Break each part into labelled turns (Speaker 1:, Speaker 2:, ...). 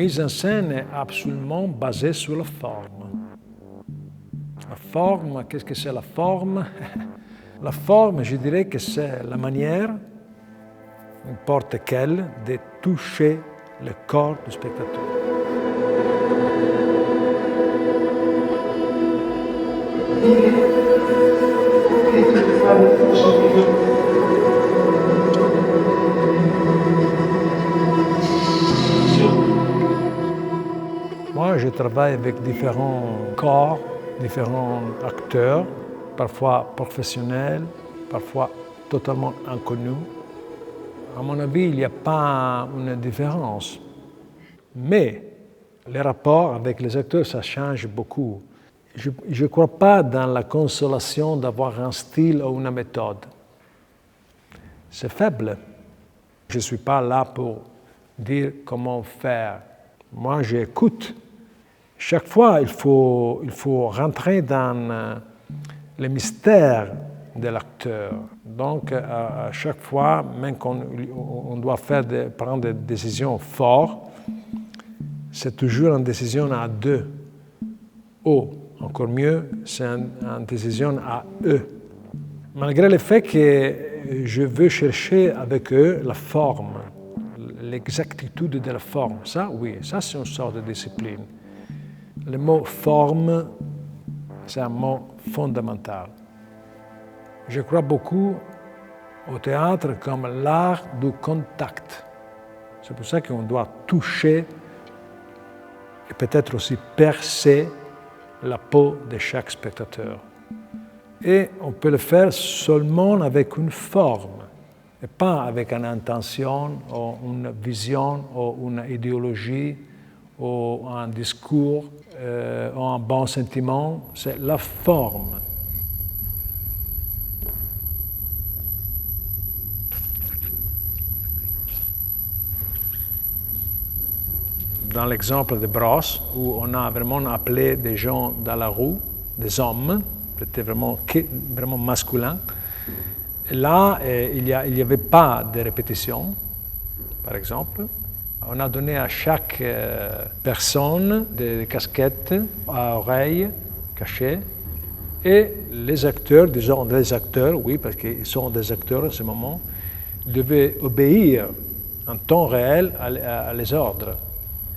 Speaker 1: mise en scène est absolument basée sur la forme. La forme, qu'est-ce que c'est la forme? La forme, je dirais que c'est la manière, n'importe quelle, de toucher le corps du spectateur. Moi, je travaille avec différents corps, différents acteurs, parfois professionnels, parfois totalement inconnus. À mon avis, il n'y a pas une différence. Mais les rapports avec les acteurs, ça change beaucoup. Je ne crois pas dans la consolation d'avoir un style ou une méthode. C'est faible. Je ne suis pas là pour dire comment faire. Moi, j'écoute. Chaque fois, il faut rentrer dans le mystère de l'acteur. Donc, à chaque fois, même quand on doit prendre des décisions fortes, c'est toujours une décision à deux. Ou, encore mieux, c'est une décision à eux. Malgré le fait que je veux chercher avec eux la forme, l'exactitude de la forme, ça, oui, ça c'est une sorte de discipline. Le mot forme, c'est un mot fondamental. Je crois beaucoup au théâtre comme l'art du contact. C'est pour ça qu'on doit toucher et peut-être aussi percer la peau de chaque spectateur. Et on peut le faire seulement avec une forme, et pas avec une intention, ou une vision, ou une idéologie, ou un discours, ou un bon sentiment. C'est la forme. Dans l'exemple de Brosse, où on a vraiment appelé des gens dans la rue, des hommes, c'était vraiment masculin. Et là, il n'y avait pas de répétition, par exemple. On a donné à chaque personne des casquettes à oreilles cachées. Et les acteurs, disons les acteurs, oui, parce qu'ils sont des acteurs en ce moment, devaient obéir en temps réel à les ordres.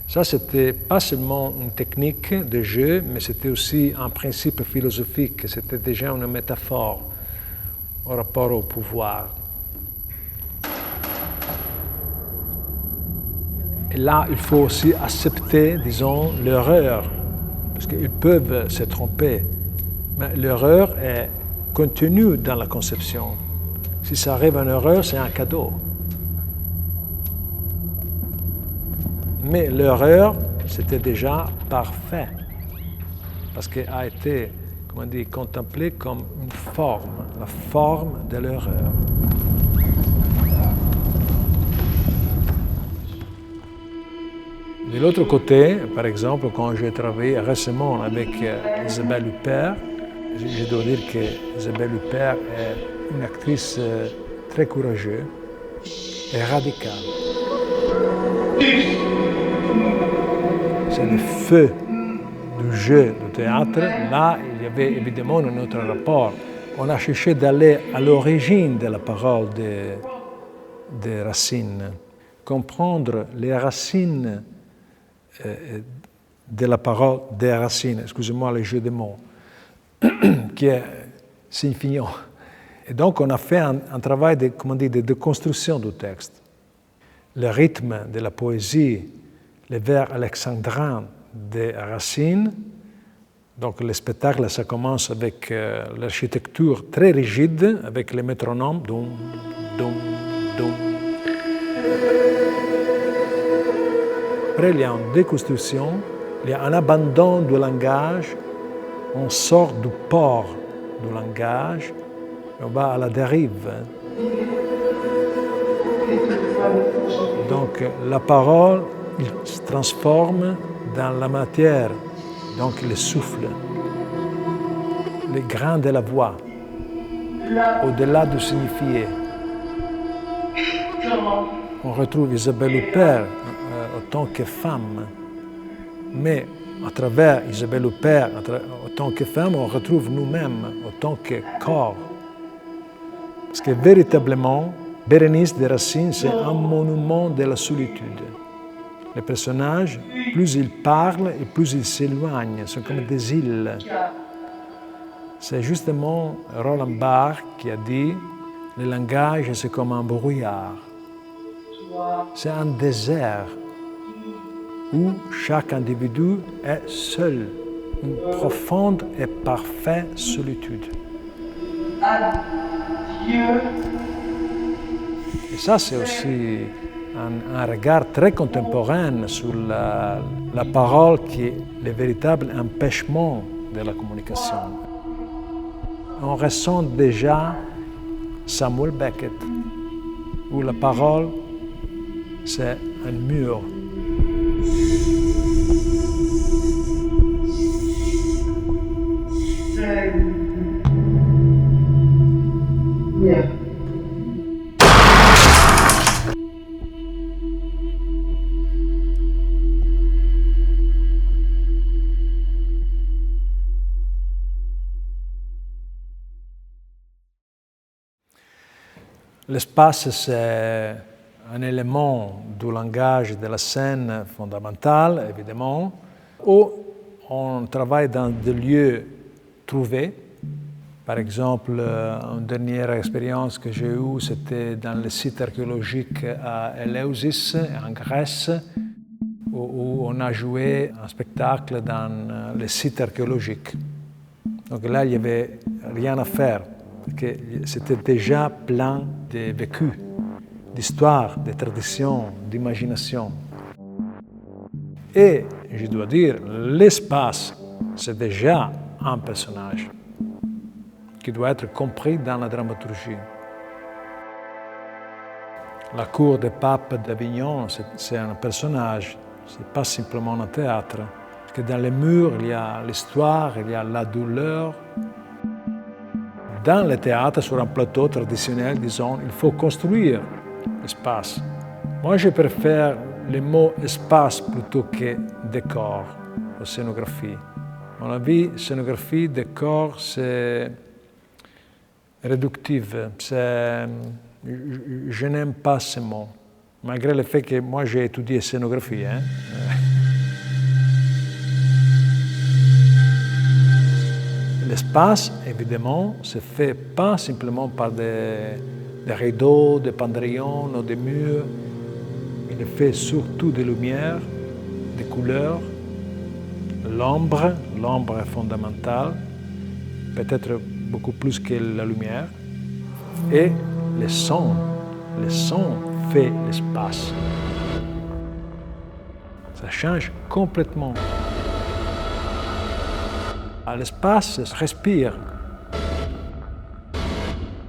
Speaker 1: Ça, c'était pas seulement une technique de jeu, mais c'était aussi un principe philosophique, c'était déjà une métaphore au rapport au pouvoir. Et là, il faut aussi accepter, disons, l'erreur, parce qu'ils peuvent se tromper, mais l'erreur est contenue dans la conception. Si ça arrive une erreur, c'est un cadeau. Mais l'erreur, c'était déjà parfait, parce qu'elle a été, comment on dit, contemplée comme une forme, la forme de l'erreur. De l'autre côté, par exemple, quand j'ai travaillé récemment avec Isabelle Huppert, je dois dire que Isabelle Huppert est une actrice très courageuse et radicale. C'est le feu du jeu du théâtre. Là, il y avait évidemment un autre rapport. On a cherché d'aller à l'origine de la parole de Racine, comprendre les racines de la parole des Racine, excusez-moi le jeu de mots, qui est signifiant. Et donc, on a fait un travail de construction du texte. Le rythme de la poésie, les vers alexandrins de Racine. Donc le spectacle, ça commence avec l'architecture très rigide, avec les métronomes. Doum, doum, doum. Après, il y a une déconstruction, il y a un abandon du langage, on sort du port du langage, et on va à la dérive. Donc la parole, il se transforme dans la matière, donc le souffle, le grain de la voix, au-delà du signifié. On retrouve Isabelle Huppert autant que femme, mais à travers Isabelle Huppert, autant que femme, on retrouve nous-mêmes autant que corps. Parce que véritablement, Bérénice de Racine, c'est un monument de la solitude. Les personnages, plus ils parlent et plus ils s'éloignent, sont comme des îles. C'est justement Roland Barthes qui a dit « Le langage, c'est comme un brouillard. C'est un désert où chaque individu est seul, une profonde et parfaite solitude. » Et ça, c'est aussi un regard très contemporain sur la parole qui est le véritable empêchement de la communication. On ressent déjà Samuel Beckett, où la parole, c'est un mur.
Speaker 2: Yeah.
Speaker 1: L'espace, c'est un élément du langage de la scène fondamental, évidemment, où on travaille dans des lieux trouvés. Par exemple, une dernière expérience que j'ai eue, c'était dans le site archéologique à Eleusis, en Grèce, où on a joué un spectacle dans le site archéologique. Donc là, il n'y avait rien à faire, parce que c'était déjà plein de vécus, d'histoires, de traditions, d'imagination. Et, je dois dire, l'espace, c'est déjà un personnage qui doit être compris dans la dramaturgie. La cour des papes d'Avignon, c'est un personnage, ce n'est pas simplement un théâtre. Parce que dans les murs, il y a l'histoire, il y a la douleur. Dans le théâtre, sur un plateau traditionnel, disons, il faut construire l'espace. Moi, je préfère le mot espace plutôt que décor ou scénographie. À mon avis, scénographie, décor, c'est réductive. Je n'aime pas ce mot, malgré le fait que moi j'ai étudié scénographie. L'espace, évidemment, se fait pas simplement par des rideaux, des pendrillons ou des murs. Il est fait surtout de lumière, de couleurs. L'ombre est fondamentale, peut-être beaucoup plus que la lumière. Et le son fait l'espace. Ça change complètement. L'espace respire.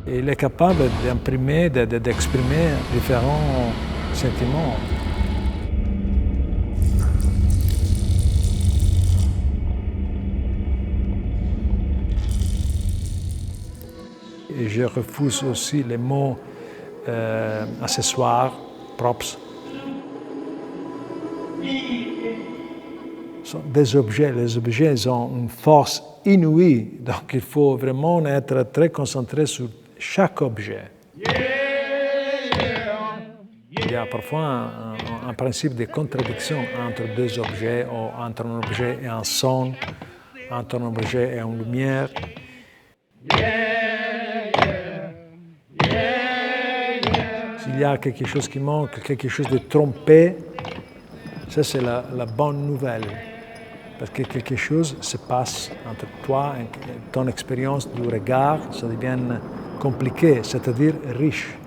Speaker 1: Et il est capable d'imprimer, d'exprimer différents sentiments. Et je refuse aussi les mots accessoires, props. Ce sont des objets. Les objets ils ont une force inouïe, donc il faut vraiment être très concentré sur chaque objet. Il y a parfois un principe de contradiction entre deux objets, ou entre un objet et un son, entre un objet et une lumière. S'il y a quelque chose qui manque, quelque chose de trompé, ça c'est la bonne nouvelle. Parce que quelque chose se passe entre toi et ton expérience du regard, ça devient compliqué, c'est-à-dire riche.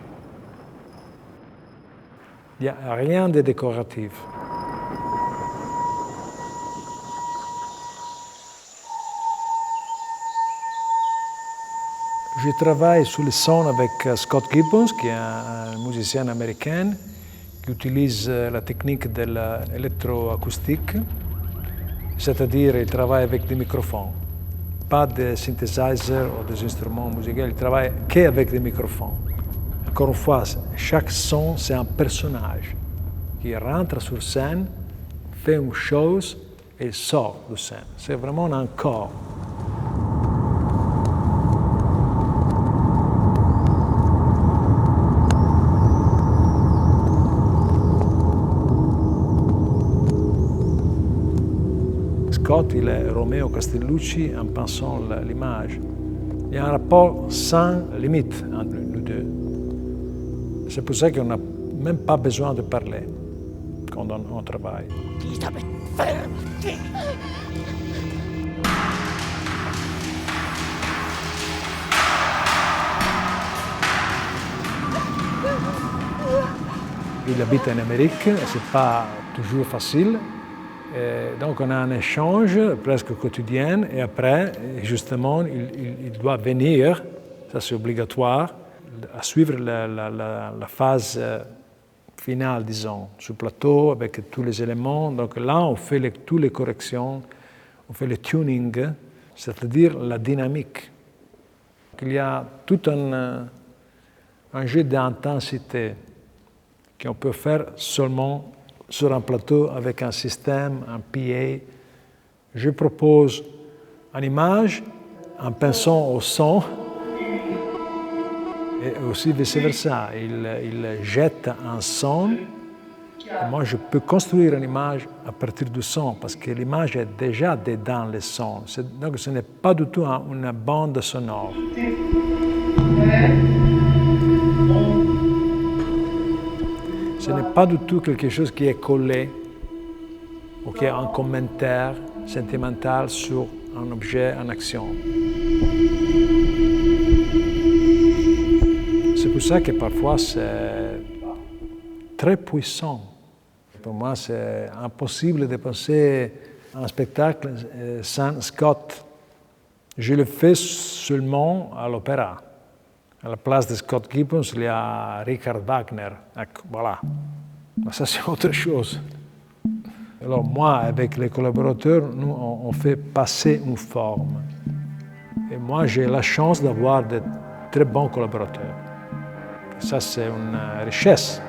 Speaker 1: Il n'y a rien de décoratif. Je travaille sur le son avec Scott Gibbons, qui est un musicien américain, qui utilise la technique de l'électroacoustique, c'est-à-dire il travaille avec des microphones, pas de synthesizer ou des instruments musicaux, il travaille qu'avec des microphones. Encore une fois, chaque son, c'est un personnage qui rentre sur scène, fait une chose et sort de scène. C'est vraiment un corps. Scott, il est Romeo Castellucci en pensant l'image. Il y a un rapport sans limite entre nous deux. C'est pour ça qu'on n'a même pas besoin de parler quand on travaille. Il habite en Amérique, c'est pas toujours facile. Et donc on a un échange presque quotidien et après, justement, il doit venir, ça c'est obligatoire, à suivre la phase finale, disons, sur le plateau avec tous les éléments. Donc là, on fait toutes les corrections, on fait le tuning, c'est-à-dire la dynamique. Il y a tout un jeu d'intensité qu'on peut faire seulement sur un plateau avec un système, un PA. Je propose une image en pensant au son et aussi vice-versa. Il jette un son et moi je peux construire une image à partir du son parce que l'image est déjà dedans le son. Donc ce n'est pas du tout une bande sonore. Ce n'est pas du tout quelque chose qui est collé ou qui est un commentaire sentimental sur un objet en action. C'est pour ça que parfois c'est très puissant. Pour moi, c'est impossible de penser à un spectacle sans Scott. Je le fais seulement à l'opéra. À la place de Scott Gibbons, il y a Richard Wagner. Voilà. Mais ça, c'est autre chose. Alors moi, avec les collaborateurs, nous, on fait passer une forme. Et moi, j'ai la chance d'avoir de très bons collaborateurs. Ça, c'est une richesse.